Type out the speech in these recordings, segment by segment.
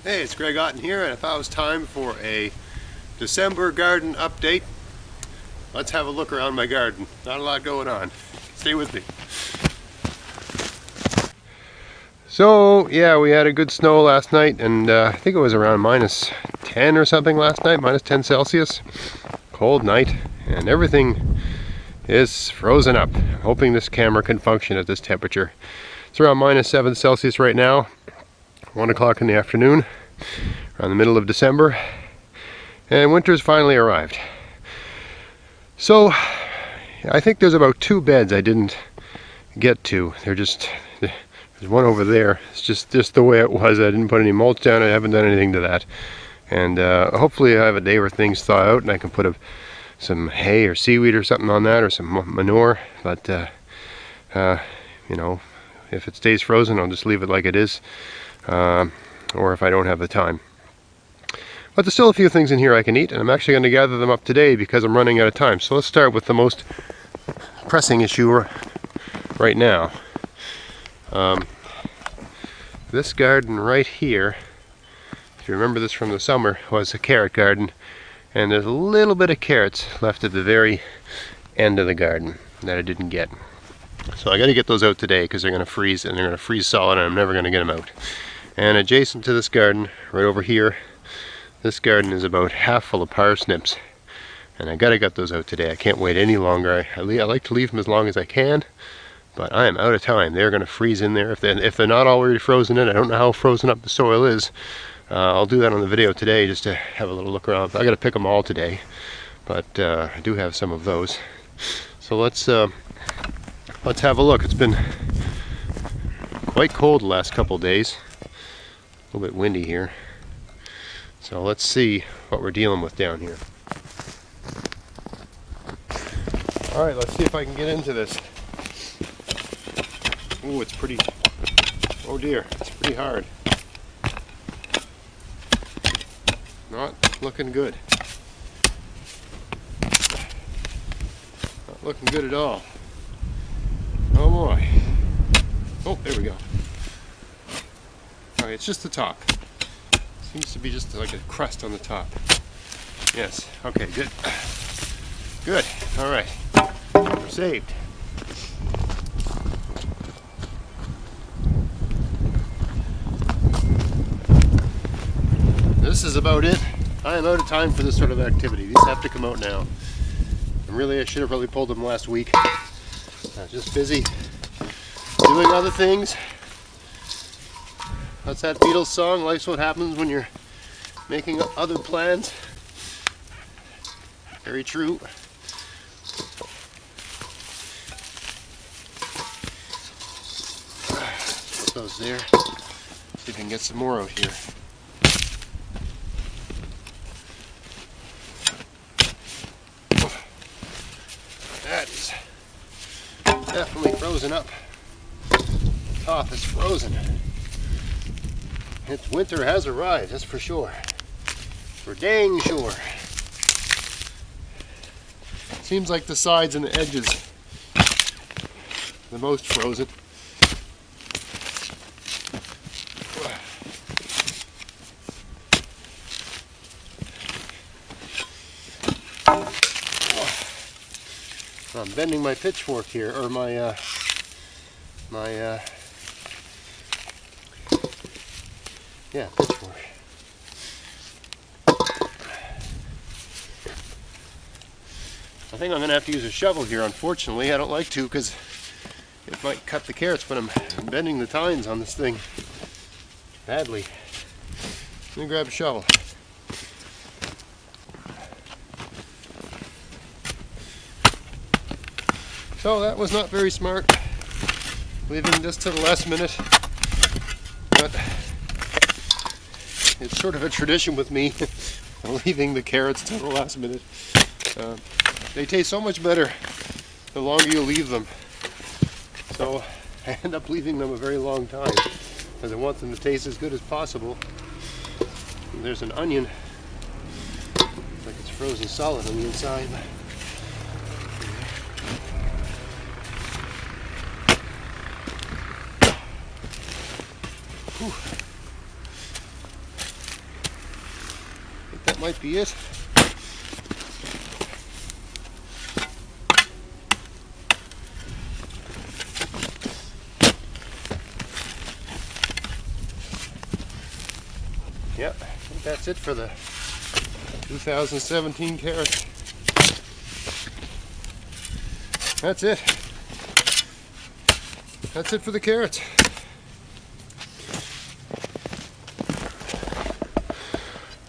Hey, it's Greg Otten here, and I thought it was time for a December garden update. Let's have a look around my garden. Not a lot going on. Stay with me. So, yeah, we had a good snow last night, and I think it was around -10 or something last night, -10 Celsius. Cold night, and everything is frozen up. I'm hoping this camera can function at this temperature. It's around -7 Celsius right now. 1 o'clock in the afternoon, around the middle of December, and winter's finally arrived. So I think there's about 2 beds I didn't get to. There's one over there. It's just the way it was. I didn't put any mulch down. I haven't done anything to that, and hopefully I have a day where things thaw out and I can put some hay or seaweed or something on that, or some manure. But you know, if it stays frozen, I'll just leave it like it is. Or if I don't have the time. But there's still a few things in here I can eat, and I'm actually going to gather them up today because I'm running out of time. So let's start with the most pressing issue right now. This garden right here, if you remember this from the summer, was a carrot garden, and there's a little bit of carrots left at the very end of the garden that I didn't get. So I got to get those out today because they're going to freeze, and they're going to freeze solid, and I'm never going to get them out. And adjacent to this garden, right over here, this garden is about half full of parsnips, and I got to get those out today. I can't wait any longer. I like to leave them as long as I can, but I am out of time. They're going to freeze in there. If they're not already frozen in, I don't know how frozen up the soil is. I'll do that on the video today just to have a little look around. I got to pick them all today, but I do have some of those. So let's have a look. It's been quite cold the last couple days. A little bit windy here. So let's see what we're dealing with down here. Alright, let's see if I can get into this. Ooh, it's pretty, oh dear, it's pretty hard. Not looking good. Not looking good at all. Oh boy. Oh, there we go. Alright, it's just the top. Seems to be just like a crust on the top. Yes, okay, good. Good, alright. We're saved. This is about it. I am out of time for this sort of activity. These have to come out now. And really, I should have probably pulled them last week. I was just busy doing other things. That's that Beatles song, life's what happens when you're making other plans. Very true. Put those there. See if we can get some more out here. That is definitely frozen up. Top is frozen. It's winter has arrived, that's for sure. For dang sure. Seems like the sides and the edges the most frozen. I'm bending my pitchfork here, or my pitchfork. I think I'm going to have to use a shovel here, unfortunately. I don't like to because it might cut the carrots, but I'm bending the tines on this thing badly. Let me grab a shovel. So that was not very smart, leaving this to the last minute, but it's sort of a tradition with me, leaving the carrots to the last minute. They taste so much better the longer you leave them, so I end up leaving them a very long time because I want them to taste as good as possible. And there's an onion, it's like it's frozen solid on the inside. Whew. That might be it. Yep, I think that's it for the 2017 carrots. That's it. That's it for the carrots.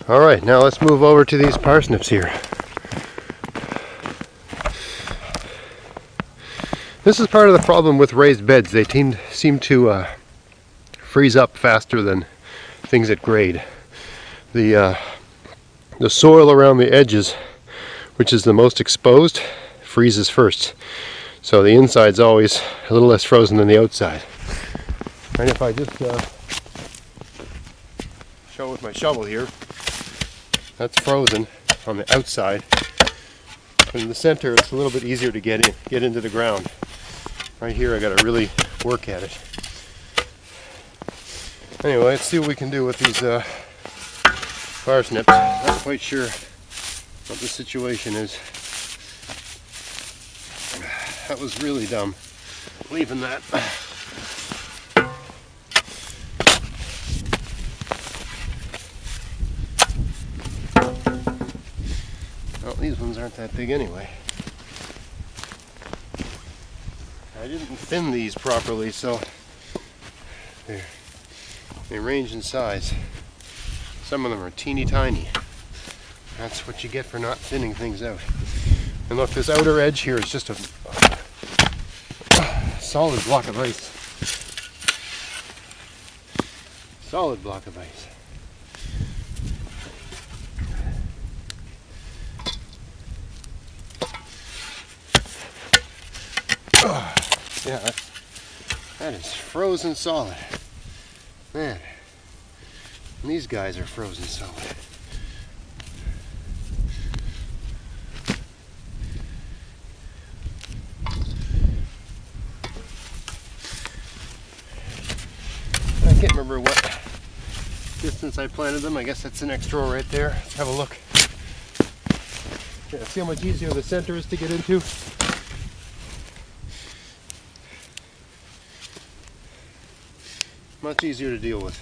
Alright, now let's move over to these parsnips here. This is part of the problem with raised beds. They seem to freeze up faster than things at grade. The soil around the edges, which is the most exposed, freezes first. So the inside's always a little less frozen than the outside. And if I just show with my shovel here, that's frozen on the outside. But in the center, it's a little bit easier to get into the ground. Right here, I got to really work at it. Anyway, let's see what we can do with these parsnips. Not quite sure what the situation is. That was really dumb, leaving that. Well, these ones aren't that big anyway. I didn't thin these properly, so they range in size. Some of them are teeny tiny. That's what you get for not thinning things out. And look, this outer edge here is just a solid block of ice. Solid block of ice. Yeah, that is frozen solid. Man, and these guys are frozen solid. I can't remember what distance I planted them. I guess that's the next row right there. Let's have a look. Yeah, see how much easier the center is to get into? Much easier to deal with.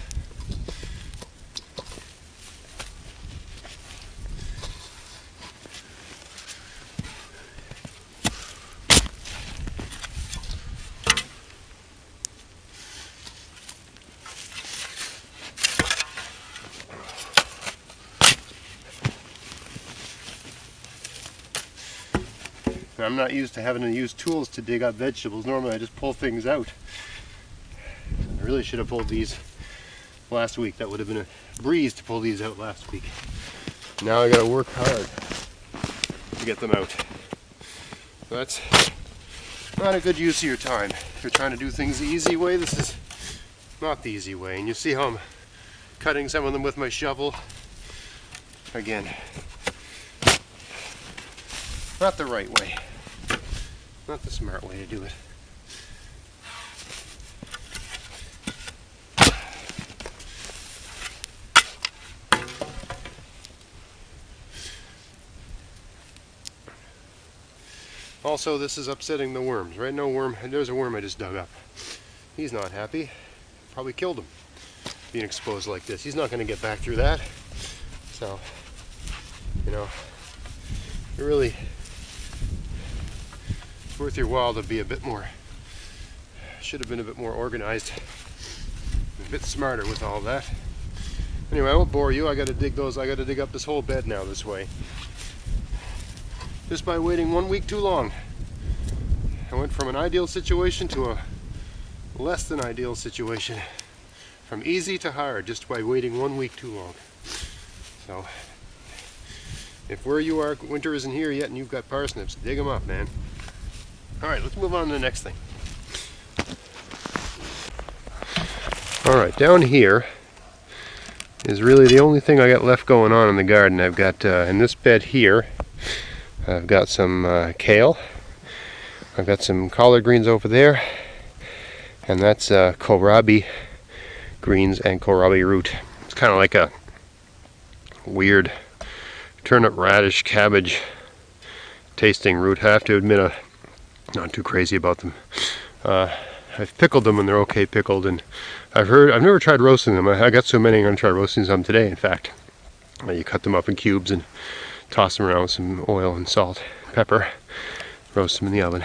I'm not used to having to use tools to dig up vegetables. Normally I just pull things out. I really should have pulled these last week. That would have been a breeze to pull these out last week. Now I gotta work hard to get them out. So that's not a good use of your time. If you're trying to do things the easy way, this is not the easy way. And you see how I'm cutting some of them with my shovel. Again, not the right way. Not the smart way to do it. Also, this is upsetting the worms, right? No worm, there's a worm I just dug up. He's not happy. Probably killed him being exposed like this. He's not going to get back through that. So, you know, it really, it's worth your while to be a bit more, should have been a bit more organized, a bit smarter with all that. Anyway, I won't bore you. I got to dig those. I got to dig up this whole bed now this way. Just by waiting 1 week too long. I went from an ideal situation to a less than ideal situation. From easy to hard just by waiting 1 week too long. So, if where you are, winter isn't here yet and you've got parsnips, dig them up, man. Alright, let's move on to the next thing. Alright, down here is really the only thing I got left going on in the garden. I've got, in this bed here, I've got some kale. I've got some collard greens over there. And that's kohlrabi greens and kohlrabi root. It's kind of like a weird turnip, radish, cabbage tasting root. I have to admit, I'm not too crazy about them. I've pickled them and they're okay pickled, and I've never tried roasting them. I got so many, I'm going to try roasting some today, in fact. You cut them up in cubes and toss them around with some oil and salt, pepper, roast them in the oven.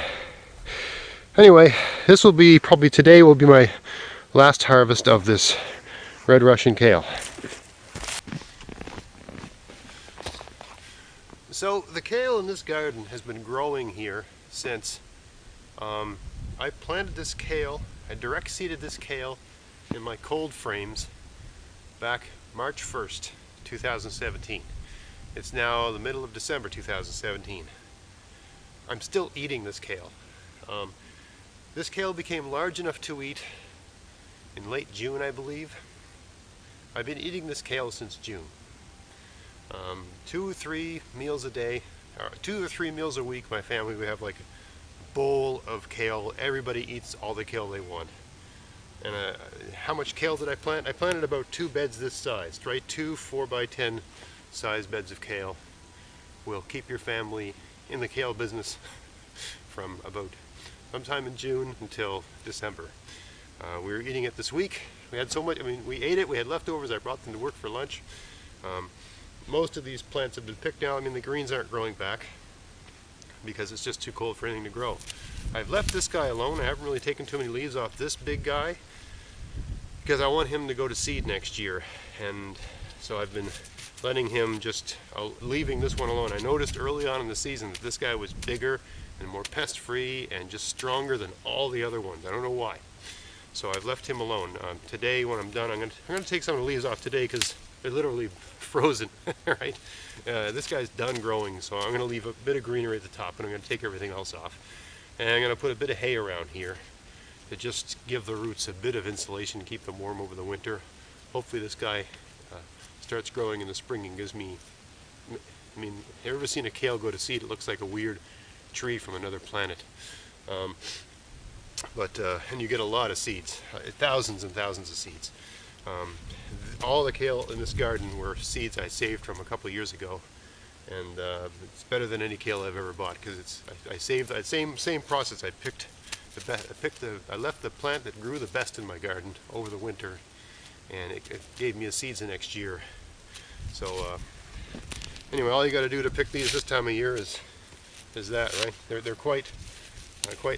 Anyway, this will be, probably today will be my last harvest of this red Russian kale. So the kale in this garden has been growing here since I planted this kale, I direct seeded this kale in my cold frames back March 1st, 2017. It's now the middle of December 2017. I'm still eating this kale. This kale became large enough to eat in late June, I believe. I've been eating this kale since June. 2 or 3 meals a day, or 2 or 3 meals a week. My family, we have like a bowl of kale. Everybody eats all the kale they want. And how much kale did I plant? I planted about 2 beds this size, right? 2 4x10 size beds of kale will keep your family in the kale business from about sometime in June until December. We were eating it this week. We had so much, I mean, we ate it, we had leftovers. I brought them to work for lunch. Most of these plants have been picked now. I mean, the greens aren't growing back because it's just too cold for anything to grow. I've left this guy alone. I haven't really taken too many leaves off this big guy because I want him to go to seed next year. And so I've been letting him just, leaving this one alone. I noticed early on in the season that this guy was bigger and more pest-free and just stronger than all the other ones. I don't know why. So I've left him alone. Today, when I'm done, I'm going to take some of the leaves off today because they're literally frozen, right? This guy's done growing, so I'm going to leave a bit of greenery at the top, and I'm going to take everything else off. And I'm going to put a bit of hay around here to just give the roots a bit of insulation, keep them warm over the winter. Hopefully this guy starts growing in the spring and gives me, I mean, have you ever seen a kale go to seed? It looks like a weird tree from another planet. And you get a lot of seeds, thousands and thousands of seeds. All the kale in this garden were seeds I saved from a couple of years ago, and it's better than any kale I've ever bought because it's I saved that same process. I picked the best. I left the plant that grew the best in my garden over the winter, and it gave me a seeds the next year. So anyway, all you got to do to pick these this time of year is that, right? They're quite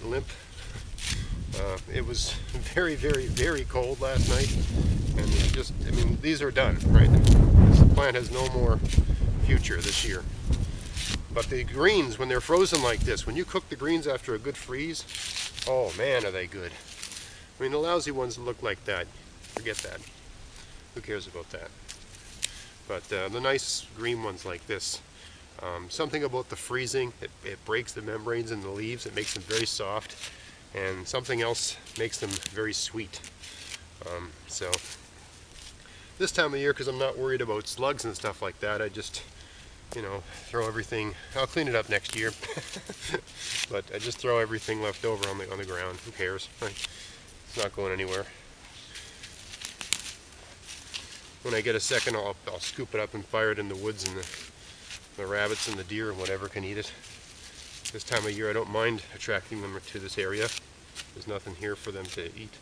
limp. It was very, very, very cold last night, and it just, I mean, these are done, right? This plant has no more future this year. But the greens, when they're frozen like this, when you cook the greens after a good freeze, oh man, are they good. I mean, the lousy ones that look like that, forget that. Who cares about that? But the nice green ones like this, something about the freezing, it breaks the membranes in the leaves, it makes them very soft. And something else makes them very sweet. So this time of year, because I'm not worried about slugs and stuff like that, I just, you know, throw everything. I'll clean it up next year, but I just throw everything left over on the ground. Who cares? Right? It's not going anywhere. When I get a second, I'll scoop it up and fire it in the woods, and the rabbits and the deer and whatever can eat it. This time of year I don't mind attracting them to this area. There's nothing here for them to eat.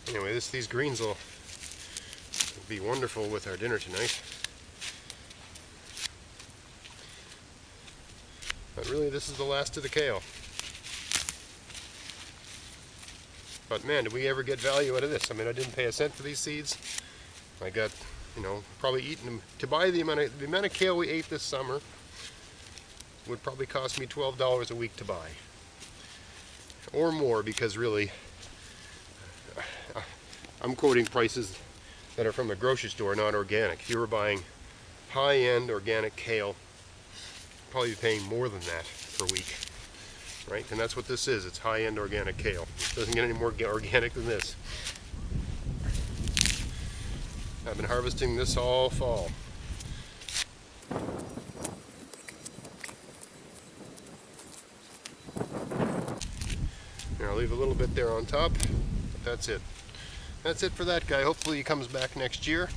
Anyway, these greens will be wonderful with our dinner tonight. But really, this is the last of the kale. But man, did we ever get value out of this? I mean, I didn't pay a cent for these seeds. I got, you know, probably eaten them. To buy the amount of kale we ate this summer would probably cost me $12 a week to buy. Or more, because really, I'm quoting prices that are from a grocery store, not organic. If you were buying high-end organic kale, you'd probably be paying more than that per week. Right? And that's what this is. It's high-end organic kale. It doesn't get any more organic than this. I've been harvesting this all fall. Here, I'll leave a little bit there on top, but that's it. That's it for that guy. Hopefully he comes back next year.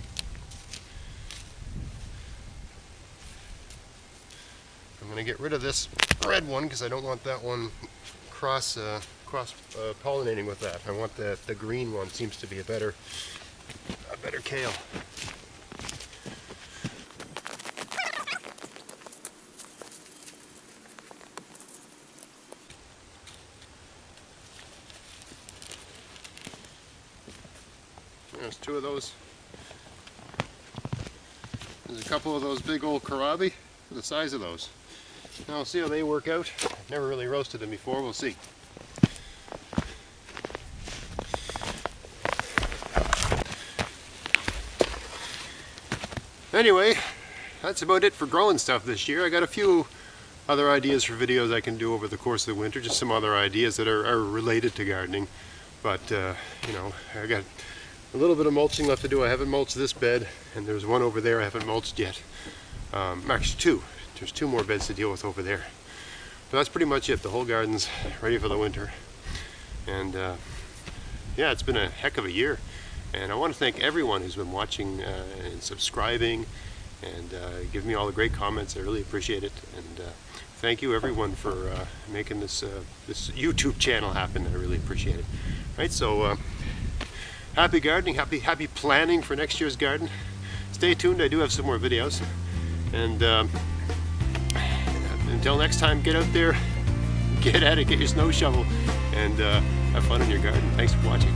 going to get rid of this red one because I don't want that one cross pollinating with that. I want the green one. Seems to be a better kale. There's two of those. There's a couple of those big old kohlrabi, the size of those. Now we'll see how they work out. I've never really roasted them before, we'll see. Anyway, that's about it for growing stuff this year. I got a few other ideas for videos I can do over the course of the winter, just some other ideas that are related to gardening. But, you know, I got a little bit of mulching left to do. I haven't mulched this bed, and there's one over there I haven't mulched yet. Actually two. There's two more beds to deal with over there. But that's pretty much it. The whole garden's ready for the winter. And yeah, it's been a heck of a year. And I want to thank everyone who's been watching and subscribing and giving me all the great comments. I really appreciate it. And thank you everyone for making this YouTube channel happen. I really appreciate it. Right, so happy gardening, happy planning for next year's garden. Stay tuned, I do have some more videos. And until next time, get out there, get at it, get your snow shovel, and have fun in your garden. Thanks for watching.